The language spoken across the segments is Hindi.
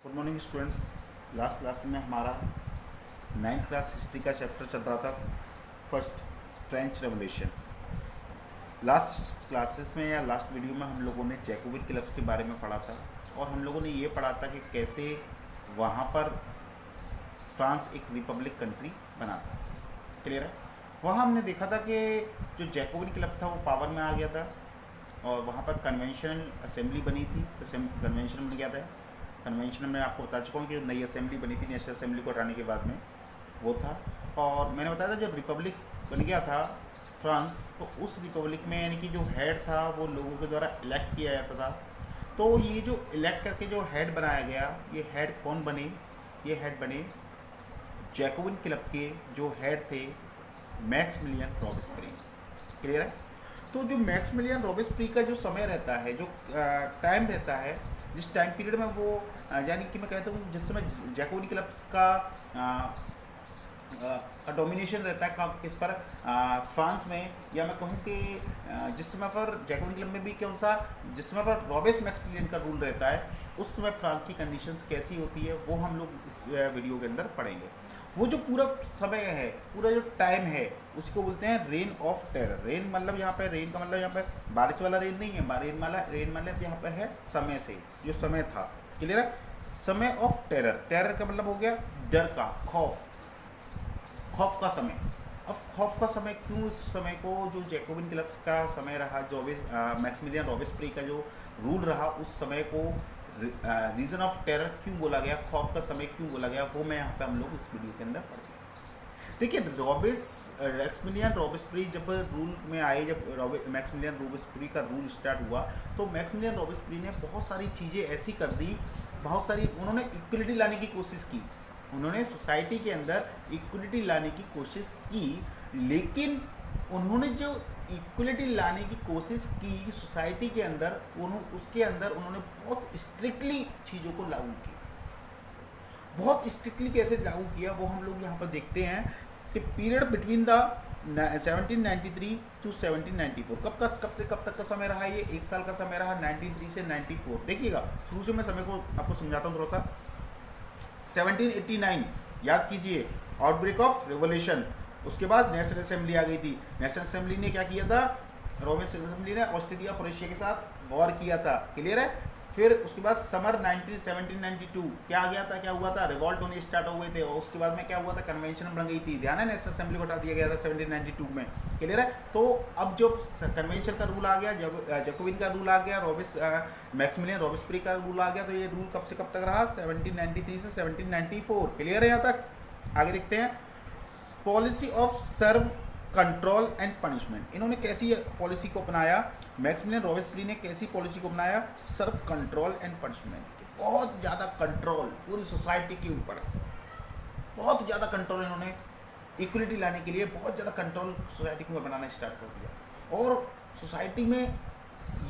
Good morning students. Last class में हमारा 9th क्लास हिस्ट्री का चैप्टर चल रहा था, first French revolution. Last classes में या लास्ट वीडियो में हम लोगों ने जैकोबिन क्लब्स के बारे में पढ़ा था और हम लोगों ने ये पढ़ा था कि कैसे वहाँ पर फ्रांस एक रिपब्लिक कंट्री बना था। क्लियर है? वहाँ हमने देखा था कि जो जैकोबिन क्लब था वो पावर में आ गया था और वहाँ पर कन्वेंशनल असेंबली बनी थी। कन्वेंशन बन गया था। कन्वेंशन में आपको बता चुका हूँ कि नई असेंबली बनी थी, नेशनल असेंबली को हटाने के बाद में वो था। और मैंने बताया था जब रिपब्लिक बन गया था फ्रांस, तो उस रिपब्लिक में यानी कि जो हेड था वो लोगों के द्वारा इलेक्ट किया जाता था। तो ये जो इलेक्ट करके जो हेड बनाया गया, ये हेड कौन बने? ये हेड बने जैकोबिन क्लब के जो हेड थे मैक्सिमिलियन रॉबेस्पियर। क्लियर है? तो जो मैक्सिमिलियन रॉबेस्पियर का जो समय रहता है, जो टाइम रहता है, जिस टाइम पीरियड में वो यानी कि मैं कहता हूँ जिस समय जैकोबिन क्लब का डोमिनेशन रहता है किस पर, फ्रांस में, या मैं कहूँ कि जिस समय पर जैकोबिन क्लब में भी कौन सा, जिस समय पर रॉबेस मैक्सिमिलियन का रूल रहता है, उस समय फ्रांस की कंडीशंस कैसी होती है वो हम लोग इस वीडियो के अंदर पढ़ेंगे। वो जो पूरा समय है, पूरा जो टाइम है, उसको बोलते हैं रेन ऑफ टेरर। रेन मतलब यहाँ पे, रेन का मतलब यहाँ पे बारिश वाला रेन नहीं है, रेन मतलब यहाँ पे है समय से, जो समय था। क्लियर है? समय ऑफ टेरर। टेरर का मतलब हो गया डर का, खौफ, खौफ का समय। अब खौफ का समय क्यों? इस समय को जो जैकोबिन क्लब्स का समय रहा, जो मैक्सिमिलियन रॉबेस्पियर का जो रूल रहा, उस समय को रीजन ऑफ टेरर क्यों बोला गया, खौफ का समय क्यों बोला गया, वो मैं यहाँ पे हम लोग इस वीडियो के अंदर पढ़ेंगे। देखिए, मैक्सिमिलियन रॉबेस्पियर जब रूल में आए, जब मैक्सिमिलियन रॉबेस्पियर का रूल स्टार्ट हुआ, तो मैक्सिमिलियन रॉबेस्पियर ने बहुत सारी चीज़ें ऐसी कर दी, बहुत सारी उन्होंने इक्वलिटी लाने की कोशिश की, उन्होंने सोसाइटी के अंदर इक्वलिटी लाने की कोशिश की। लेकिन उन्होंने जो इक्वलिटी लाने की कोशिश की सोसाइटी के अंदर, उसके अंदर उन्होंने बहुत स्ट्रिक्टली चीज़ों को लागू किया। बहुत स्ट्रिक्टली कैसे लागू किया वो हम लोग यहाँ पर देखते हैं कि पीरियड बिटवीन द 1793 टू 1794, कब से कब तक का समय रहा? ये एक साल का समय रहा, 93 से 94। देखिएगा, शुरू से मैं समय को आपको समझाता हूँ थोड़ा सा। 1789 याद कीजिए, आउटब्रेक ऑफ रिवोल्यूशन। उसके बाद नेशनल असेंबली आ गई थी। नेशनल असेंबली ने क्या किया था? रोमन असेंबली ने ऑस्ट्रेलिया प्रोएशिया के साथ वॉर किया था। क्लियर है? फिर उसके बाद समर 1792 क्या आ गया था? क्या हुआ था? रिवॉल्ट होने स्टार्ट हो गए थे। और उसके बाद में क्या हुआ था? कन्वेंशन बन गई थी। ध्यान है, नेशनल असेंबली को हटा दिया गया था 1792 में। क्लियर है? तो अब जो कन्वेंशन का रूल आ गया, जब जैकोबिन का रूल आ गया, मैक्सिमिलियन रॉबेस्पियर का रूल आ गया, तो ये रूल कब से कब तक रहा? 1793 से 1794। क्लियर है? यहाँ तक आगे देखते हैं। Policy of serve control and punishment. इन्होंने कैसी पॉलिसी को अपनाया? मैक्सिमिलियन रॉबेस्पियर ने कैसी पॉलिसी को अपनाया? सर्व कंट्रोल एंड पनिशमेंट। बहुत ज़्यादा कंट्रोल पूरी सोसाइटी के ऊपर, बहुत ज़्यादा कंट्रोल इन्होंने इक्वलिटी लाने के लिए बहुत ज़्यादा कंट्रोल सोसाइटी को बनाना स्टार्ट कर दिया। और सोसाइटी में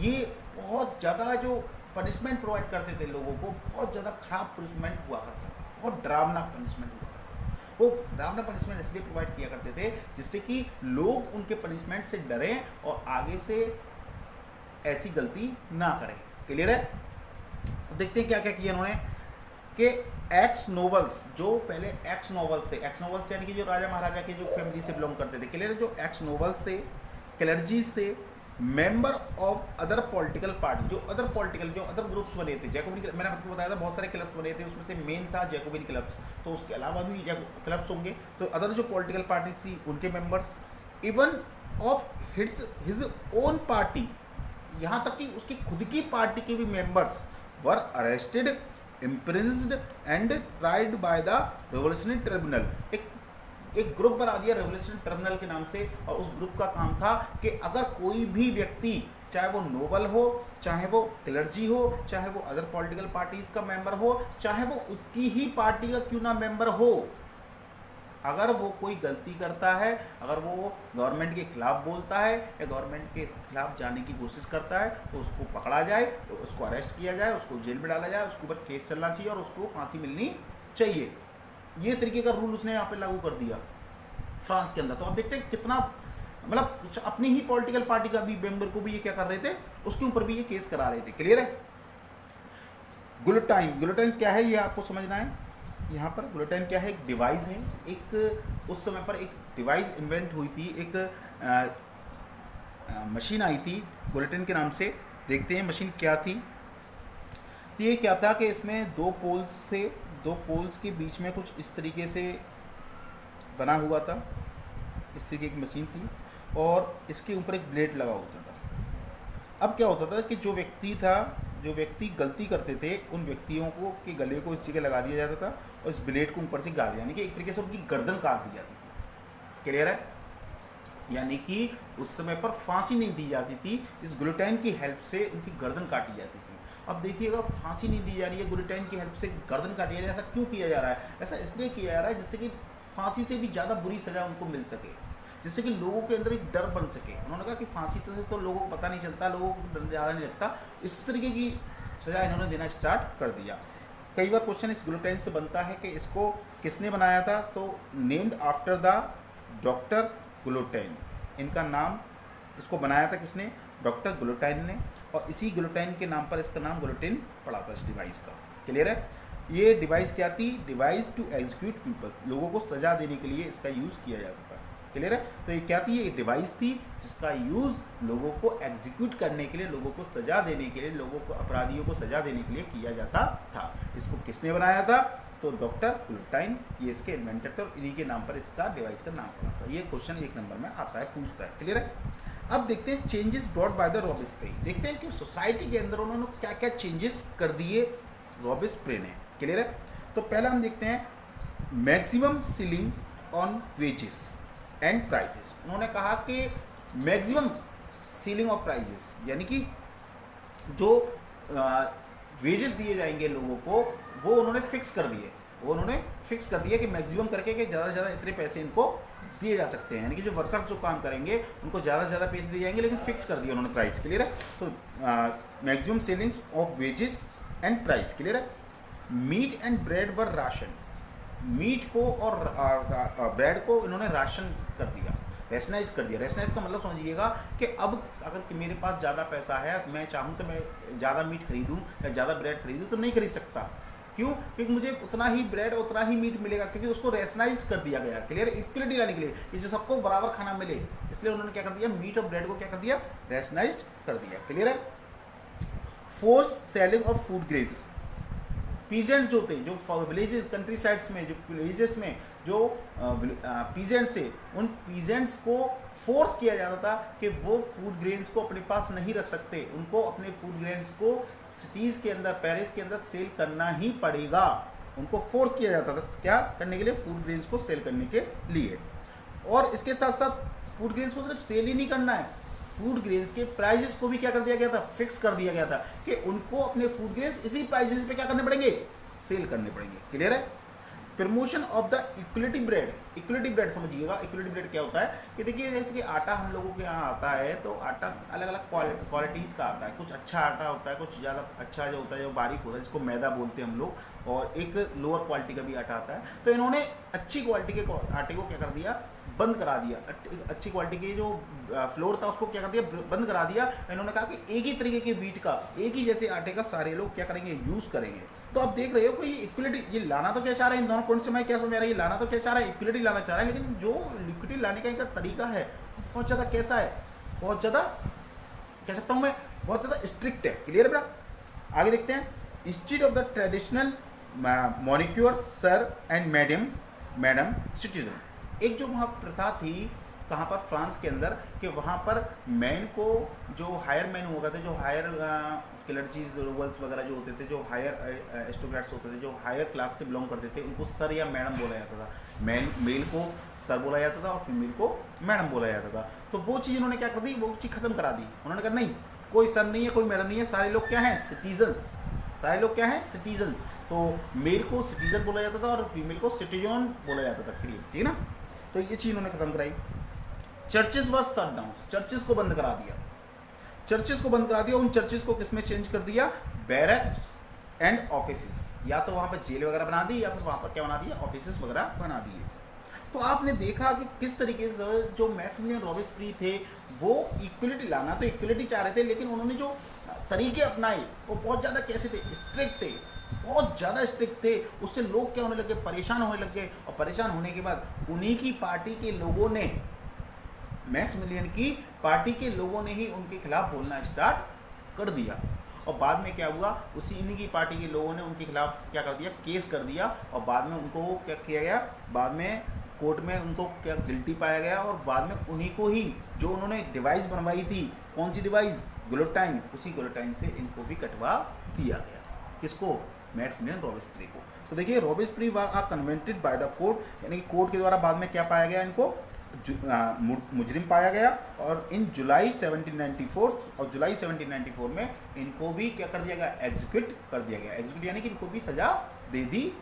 ये बहुत ज़्यादा जो पनिशमेंट प्रोवाइड करते थे लोगों को, बहुत ज़्यादा खराब पनिशमेंट हुआ करता था, बहुत डरावना पनिशमेंट हुआ। वो डरावना पनिशमेंट इसलिए प्रोवाइड किया करते थे जिससे कि लोग उनके पनिशमेंट से डरें और आगे से ऐसी गलती ना करें। क्लियर है? देखते हैं क्या क्या किया इन्होंने कि एक्स नोबल्स, जो पहले एक्स नोबल्स थे, एक्स नोबल्स यानी कि जो राजा महाराजा की जो फैमिली से बिलोंग करते थे। क्लियर है? जो एक्स नोबल्स थे, क्लर्जीज थे, member of other political party, जो अदर ग्रुप्स बने थे। जैकोबिन, मैंने आपको बताया था बहुत सारे क्लब्स बने थे, उसमें से मेन था जैकोबिन क्लब्स। तो उसके अलावा भी क्लब्स होंगे, तो अदर जो पॉलिटिकल पार्टी थी उनके members, even of his own party, यहाँ तक कि उसकी खुद की पार्टी के भी members were arrested, imprisoned and tried by the revolutionary tribunal. एक ग्रुप बना दिया रेवोल्यूशनरी ट्रिब्यूनल के नाम से, और उस ग्रुप का काम था कि अगर कोई भी व्यक्ति, चाहे वो नोबल हो, चाहे वो क्लर्जी हो, चाहे वो अदर पॉलिटिकल पार्टीज का मेंबर हो, चाहे वो उसकी ही पार्टी का क्यों ना मेंबर हो, अगर वो कोई गलती करता है, अगर वो गवर्नमेंट के खिलाफ बोलता है या गवर्नमेंट के खिलाफ जाने की कोशिश करता है, तो उसको पकड़ा जाए, तो उसको अरेस्ट किया जाए, उसको जेल में डाला जाए, उसके ऊपर केस चलना चाहिए और उसको फांसी मिलनी चाहिए। ये तरीके का रूल उसने यहाँ पे लागू कर दिया फ्रांस के अंदर। तो आप देखते हैं कितना, मतलब अपनी ही पॉलिटिकल पार्टी का भी मेंबर को भी ये क्या कर रहे थे, उसके ऊपर भी ये केस करा रहे थे। क्लियर है? गुलोटाइन, गुलोटाइन क्या है ये आपको समझना है। यहाँ पर गुलोटाइन क्या है, एक डिवाइस है, एक उस समय पर एक डिवाइस इन्वेंट हुई थी, एक मशीन आई थी गुलोटाइन के नाम से। देखते हैं मशीन क्या थी। तो ये क्या था कि इसमें दो पोल्स थे, दो पोल्स के बीच में कुछ इस तरीके से बना हुआ था, इस तरीके की मशीन थी और इसके ऊपर एक ब्लेड लगा होता था। अब क्या होता था कि जो व्यक्ति गलती करते थे उन व्यक्तियों को के गले को इस जगह लगा दिया जाता था और इस ब्लेड को ऊपर से गाड़ दिया, यानी कि एक तरीके से उनकी गर्दन काट दी जाती थी। क्लियर है? यानी कि उस समय पर फांसी नहीं दी जाती थी, इस ग्लूटाइन की हेल्प से उनकी गर्दन काटी जाती थी। अब देखिएगा, फांसी नहीं दी जा रही है, ग्लूटाइन की हेल्प से गर्दन काटी जा रही है। ऐसा क्यों किया जा रहा है? ऐसा इसलिए किया जा रहा है जिससे कि फांसी से भी ज़्यादा बुरी सज़ा उनको मिल सके, जिससे कि लोगों के अंदर एक डर बन सके। उन्होंने कहा कि फांसी तो लोगों को पता नहीं चलता, लोगों को डर ज़्यादा नहीं लगता, इस तरीके की सज़ा इन्होंने देना स्टार्ट कर दिया। कई बार क्वेश्चन इस ग्लूटाइन से बनता है कि इसको किसने बनाया था, तो नेम्ड आफ्टर द डॉक्टर ग्लूटाइन। इनका नाम, इसको बनाया था किसने? डॉक्टर ग्लूटाइन ने, और इसी ग्लूटाइन के नाम पर इसका नाम ग्लूटिन पड़ा था इस डिवाइस का। क्लियर है? ये डिवाइस क्या थी? डिवाइस टू एग्जीक्यूट पीपल, लोगों को सजा देने के लिए इसका यूज़ किया जाता था। क्लियर है? तो ये क्या थी? ये डिवाइस थी जिसका यूज़ लोगों को एग्जीक्यूट करने के लिए, लोगों को सजा देने के लिए, लोगों को, अपराधियों को सजा देने के लिए किया जाता था। इसको किसने बनाया था? तो डॉक्टर ग्लूटाइन, ये इसके इन्वेंटर थे और इन्हीं के नाम पर इसका डिवाइस का नाम पड़ा था। ये क्वेश्चन 1 नंबर में आता है, पूछता है। क्लियर है? अब देखते हैं changes brought by the Robespierre. देखते हैं कि सोसाइटी के अंदर उन्होंने क्या क्या चेंजेस कर दिए रॉबेस्पियर ने। क्लियर है? तो पहला हम देखते हैं maximum ceiling on wages and prices. उन्होंने कहा कि मैक्सिमम सीलिंग ऑफ प्राइसेस, यानी कि जो वेजेस दिए जाएंगे लोगों को, वो उन्होंने फिक्स कर दिए। वो उन्होंने फिक्स कर दिया कि मैक्सिमम करके कि ज़्यादा से ज़्यादा इतने पैसे इनको दिए जा सकते हैं, यानी कि जो वर्कर्स जो काम करेंगे उनको ज़्यादा से ज़्यादा पैसे दिए जाएंगे, लेकिन फिक्स कर दिया उन्होंने प्राइस। क्लियर है? तो maximum ceilings of wages and price. Clear है? Meat and bread were ration, meat को और ब्रेड को इन्होंने राशन कर दिया, रेशनाइज कर दिया। रेशनाइज का मतलब समझिएगा कि अब अगर मेरे पास ज़्यादा पैसा है, मैं चाहूँ तो मैं ज़्यादा मीट खरीदूँ या ज़्यादा ब्रेड खरीदूँ तो नहीं खरीद सकता। क्यों? क्योंकि मुझे उतना ही ब्रेड उतना ही मीट मिलेगा, क्योंकि उसको रेशनाइज कर दिया गया। क्लियर? इक्वलिटी लाने के लिए कि जो सबको बराबर खाना मिले, इसलिए उन्होंने क्या कर दिया? मीट और ब्रेड को क्या कर दिया? रेशनाइज कर दिया। क्लियर है? Force selling of food grains, peasants जो थे, जो विलेजेस, कंट्री साइड्स में, जो विलेजेस में जो पीजेंट्स थे, उन पीजेंट्स को फोर्स किया जाता था कि वो फूड ग्रेन्स को अपने पास नहीं रख सकते, उनको अपने फूड ग्रेन्स को सिटीज़ के अंदर, पेरिस के अंदर सेल करना ही पड़ेगा। उनको फोर्स किया जाता था क्या करने के लिए? फूड ग्रेन्स को सेल करने के लिए। और इसके साथ साथ फूड ग्रेन्स को सिर्फ सेल ही नहीं करना है, फूड ग्रेन्स के प्राइजेस को भी क्या कर दिया गया था? फिक्स कर दिया गया था कि उनको अपने फूड ग्रेन्स इसी प्राइजेस पे क्या करने पड़ेंगे? सेल करने पड़ेंगे। क्लियर है? Promotion of the equality bread. Equality bread समझिएगा, इक्वलिटी ब्रेड क्या होता है कि देखिए, जैसे कि आटा हम लोगों के यहाँ आता है, तो आटा अलग अलग क्वालिटीज़ का आता है। कुछ अच्छा आटा होता है, कुछ ज़्यादा अच्छा जो होता है, जो बारीक होता है, जिसको मैदा बोलते हैं हम लोग, और एक लोअर क्वालिटी का भी आटा आता है। तो इन्होंने अच्छी क्वालिटी के आटे को क्या कर दिया? बंद करा दिया। अच्छी क्वालिटी की जो फ्लोर था उसको क्या कर दिया? बंद करा दिया। इन्होंने कहा कि एक ही तरीके के व्हीट का, एक ही जैसे आटे का सारे लोग क्या करेंगे? यूज़ करेंगे। तो आप देख रहे हो कि ये इक्वलिटी, ये लाना तो क्या चाह रहा है? इन दोनों पॉइंट से मैं क्या समझ रहा है? ये लाना तो क्या चाह रहा है? इक्वलिटी लाना चाह रहा है, लेकिन जो इक्वलिटी लाने का इनका तरीका है बहुत ज़्यादा कैसा है? बहुत ज़्यादा, कह सकता हूँ मैं, बहुत ज़्यादा स्ट्रिक्ट है। क्लियर है बेटा? आगे देखते हैं। Instead of the traditional monsieur sir and madam citizen, एक जो वहाँ प्रथा थी कहाँ पर? फ्रांस के अंदर, कि वहाँ पर मैन को, जो हायर मैन हुआ थे, जो हायर क्लर्जीज रोबल्स वगैरह जो होते थे, जो हायर एरिस्टोक्रेट्स होते थे, जो हायर क्लास से बिलोंग करते थे, उनको सर या मैडम बोला जाता था। मेल को सर बोला जाता था और फीमेल को मैडम बोला जाता था। तो वो चीज़ इन्होंने क्या कर दी? वो चीज़ खत्म करा दी। उन्होंने कहा नहीं, कोई सर नहीं है, कोई मैडम नहीं है, सारे लोग क्या हैं? सिटीजन्स। सारे लोग क्या हैं? सिटीजन्स। तो मेल को सिटीजन बोला जाता था और फीमेल को सिटीजन बोला जाता था। ठीक है ना? तो ये चीज़ उन्होंने खत्म कराई। चर्चेस वर शट डाउन, चर्चेस को बंद करा दिया। चर्चेस को बंद करा दिया। उन चर्चेस को किसमें चेंज कर दिया? Barrack and offices. या तो वहाँ पर जेल वगैरह बना दी, या फिर वहाँ पर क्या बना दिया? ऑफिसेस वगैरह बना दिए। तो आपने देखा कि किस तरीके से जो मैक्सिमिलियन रॉबेस्पियर थे वो इक्वलिटी लाना तो इक्वलिटी चाह रहे थे, लेकिन उन्होंने जो तरीके अपनाए वो बहुत ज़्यादा कैसे थे? स्ट्रिक्ट थे। बहुत ज़्यादा स्ट्रिक्ट थे। उससे लोग क्या होने लगे, परेशान होने लग गए, और परेशान होने के बाद उन्हीं की पार्टी के लोगों ने, मैक्सिमिलियन की पार्टी के लोगों ने ही उनके खिलाफ बोलना स्टार्ट कर दिया। और बाद में क्या हुआ, उसी इन्हीं की पार्टी के लोगों ने उनके खिलाफ क्या कर दिया, केस कर दिया, और बाद में उनको क्या किया गया, बाद में कोर्ट में उनको क्या गिल्टी पाया गया, और बाद में उन्हीं को ही जो उन्होंने डिवाइस बनवाई थी, कौन सी डिवाइस, गुलोटाइन, उसी गुलोटाइन से इनको भी कटवा दिया गया। किसको, मैक्सिमिलियन रॉबेस्पियरे को। तो देखिए रॉबेस्पियरे आर कन्वेंटेड बाय द कोर्ट, यानी कि कोर्ट के द्वारा बाद में क्या पाया गया, इनको मुजरिम पाया गया, और इन जुलाई 1794 और जुलाई 1794 में इनको भी क्या कर दिया गया, एग्जीक्यूट कर दिया गया। एग्जीक्यूट यानी कि इनको भी सज़ा दे दी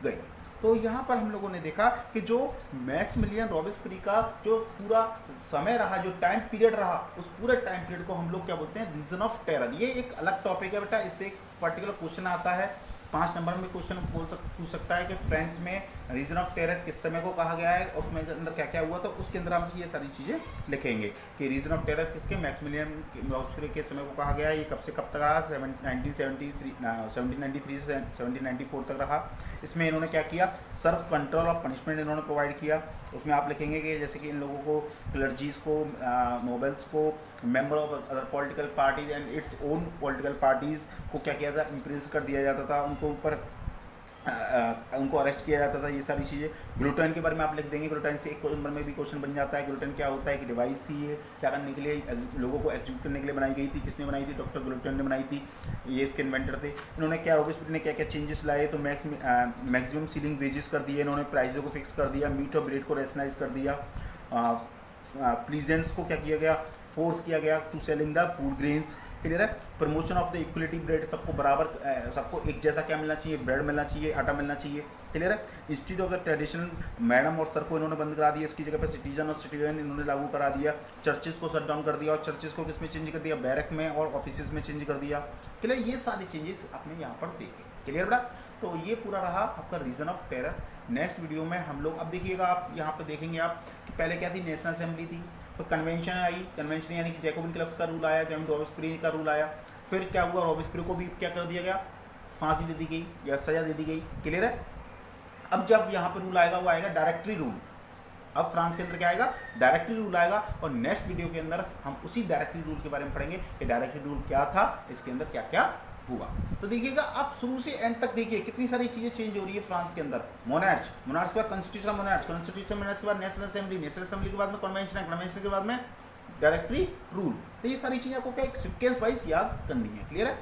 गई। तो यहाँ पर हम लोगों ने देखा कि जो मैक्सिमिलियन रॉबेस्पियरे का जो पूरा समय रहा, जो टाइम पीरियड रहा, उस पूरे टाइम पीरियड को हम लोग क्या बोलते हैं, रीजन ऑफ टेरर। ये एक अलग टॉपिक है बेटा, इससे एक पर्टिकुलर क्वेश्चन आता है 5 नंबर में, क्वेश्चन पूछ सकता है कि फ्रांस में रीजन ऑफ टेरर किस समय को कहा गया है और उसमें अंदर क्या क्या हुआ, तो उसके अंदर हम ये सारी चीज़ें लिखेंगे कि रीजन ऑफ टेरर किसके, मैक्सिमिलियन रॉबेस्पियरे के समय को कहा गया है। ये कब से कब तक रहा, 1793 से 1794 तक रहा। इसमें इन्होंने क्या किया, सर्व कंट्रोल ऑफ पनिशमेंट इन्होंने प्रोवाइड किया। उसमें आप लिखेंगे कि जैसे कि इन लोगों को, क्लर्जीज को, नोबल्स को, member of other political parties and its own political parties को क्या किया था, इम्प्रिज कर दिया जाता था, उनको ऊपर उनको अरेस्ट किया जाता था, ये सारी चीज़ें। ग्लूटेन के बारे में आप लिख देंगे, ग्लूटेन से एक नंबर में भी क्वेश्चन बन जाता है। ग्लूटेन क्या होता है, कि डिवाइस थी ये क्या करने के लिए, लोगों को एग्जीक्यूट करने के लिए बनाई गई थी। किसने बनाई थी, डॉक्टर ग्लूटेन ने बनाई थी, ये इसके इन्वेंटर थे। इन्होंने क्या, रॉबेस्पियरे ने क्या क्या चेंजेस लाए, तो मैक्सिमम सीलिंग वेजेस कर दिए इन्होंने, प्राइसों को फिक्स कर दिया, मीट और ब्रेड को रेशनलाइज कर दिया, प्लीजेंट्स को क्या किया गया, फोर्स किया गया to selling the food grains, clear है। Promotion of the equality bread, सबको बराबर, सबको एक जैसा क्या मिलना चाहिए, ब्रेड मिलना चाहिए, आटा मिलना चाहिए, क्लियर है। Institute of the traditional, madam और सर को इन्होंने बंद करा दिया, इसकी जगह पे सिटीजन और सिटीजन इन्होंने लागू करा दिया। चर्चेस को शट डाउन कर दिया, और चर्चेस को किस में चेंज कर दिया, बैरक में और ऑफिस में चेंज कर दिया, क्लियर। ये सारी चेंजेस आपने यहाँ पर देखे, क्लियर बेटा। तो ये पूरा रहा आपका region of terror. Next video में हम लोग, अब देखिएगा आप यहाँ पर देखेंगे आप कि पहले क्या थी, नेशनल असेंबली थी, तो कन्वेंशन आई, कन्वेंशन यानी कि जैकोबिन क्लब्स का रूल आया, जब रॉबेस्पियरे का रूल आया। फिर क्या हुआ, रॉबेस्पियरे को भी क्या कर दिया गया, फांसी दे दी गई या सज़ा दे दी गई, क्लियर है। अब जब यहाँ पर रूल आएगा, वो आएगा डायरेक्टरी रूल। अब फ्रांस के अंदर क्या आएगा, डायरेक्टरी रूल आएगा, और नेक्स्ट वीडियो के अंदर हम उसी डायरेक्टरी रूल के बारे में पढ़ेंगे कि डायरेक्टरी रूल क्या था, इसके अंदर क्या क्या हुआ। तो देखिएगा आप शुरू से एंड तक देखिए कितनी सारी चीज़ें चेंज हो रही है फ्रांस के अंदर। मोनार्च, मोनार्च के बाद कॉन्स्टिट्यूशन मोनार्च, कॉन्स्टिट्यूशन मोनार्च के बाद नेशनल असेंबली, नेशनल असेंबली के बाद में कन्वेंशन, कन्वेंशन के बाद में डायरेक्टरी रूल। तो ये सारी चीज़ें आपको क्या एक सीक्वेंस वाइज याद करनी है, क्लियर है।